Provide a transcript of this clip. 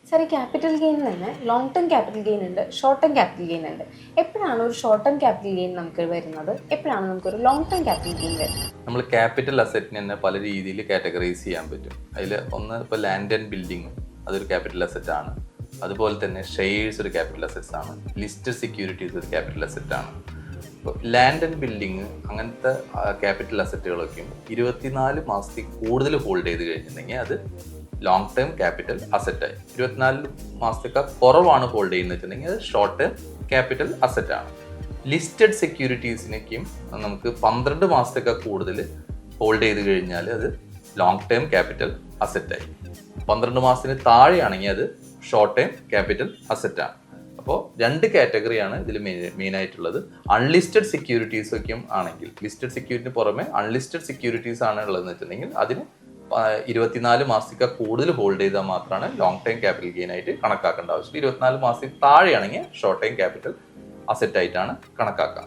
Sir, ഈ capital gain തന്നെ long term capital gain ഉണ്ട്, ഷോർട്ട് ടേം ക്യാപിറ്റൽ ഗെയിൻ ഉണ്ട്. എപ്പോഴാണ് ഒരു ഷോർട്ട് ടേം ക്യാപിറ്റൽ ഗെയിൻ നമുക്ക് വരുന്നത്, എപ്പോഴാണ് നമുക്കൊരു ലോങ് ടേം ക്യാപിറ്റൽ ഗെയിൻ വരുന്നത്? നമ്മൾ ക്യാപിറ്റൽ അസറ്റിന് തന്നെ പല രീതിയിൽ കാറ്റഗറൈസ് ചെയ്യാൻ പറ്റും. അതിൽ ഒന്ന് ഇപ്പോൾ ലാൻഡ് ആൻഡ് ബിൽഡിംഗ്, അതൊരു ക്യാപിറ്റൽ അസറ്റ് ആണ്. അതുപോലെ തന്നെ ഷെയർസ് ഒരു ക്യാപിറ്റൽ അസറ്റ്സ് ആണ്. ലിസ്റ്റഡ് സെക്യൂരിറ്റീസ് ഒരു ക്യാപിറ്റൽ അസറ്റ് ആണ്. ഇപ്പോൾ ലാൻഡ് ആൻഡ് ബിൽഡിങ് അങ്ങനത്തെ ക്യാപിറ്റൽ അസറ്റുകളൊക്കെയും 24 മാസത്തിൽ കൂടുതൽ ഹോൾഡ് ചെയ്ത് കഴിഞ്ഞിട്ടുണ്ടെങ്കിൽ അത് ലോങ് ടേം ക്യാപിറ്റൽ അസറ്റായി. 24 മാസത്തേക്കാൾ കുറവാണ് ഹോൾഡ് ചെയ്യുന്നത് വെച്ചിട്ടുണ്ടെങ്കിൽ അത് ഷോർട്ട് ടേം ക്യാപിറ്റൽ അസറ്റാണ്. ലിസ്റ്റഡ് സെക്യൂരിറ്റീസിനൊക്കെയും നമുക്ക് 12 മാസത്തേക്കാൾ കൂടുതൽ ഹോൾഡ് ചെയ്ത് കഴിഞ്ഞാൽ അത് ലോങ് ടേം ക്യാപിറ്റൽ അസറ്റായി. 12 മാസത്തിന് താഴെയാണെങ്കിൽ അത് ഷോർട്ട് ടേം ക്യാപിറ്റൽ അസറ്റാണ്. അപ്പോൾ 2 കാറ്റഗറിയാണ് ഇതിൽ മെയിൻ ആയിട്ടുള്ളത്. അൺലിസ്റ്റഡ് സെക്യൂരിറ്റീസ് ഒക്കെയും ആണെങ്കിൽ, ലിസ്റ്റഡ് സെക്യൂരിറ്റിന് പുറമെ അൺലിസ്റ്റഡ് സെക്യൂരിറ്റീസ് ആണ് ഉള്ളതെന്ന് വെച്ചിട്ടുണ്ടെങ്കിൽ അതിന് 24 മാസത്തേക്കാൾ കൂടുതൽ ഹോൾഡ് ചെയ്താൽ മാത്രമാണ് ലോങ് ടൈം ക്യാപിറ്റൽ ഗെയിൻ ആയിട്ട് കണക്കാക്കേണ്ട ആവശ്യം. 24 മാസത്തിൽ താഴെയാണെങ്കിൽ ഷോർട്ട് ടൈം ക്യാപിറ്റൽ അസറ്റ് ആയിട്ടാണ് കണക്കാക്കുക.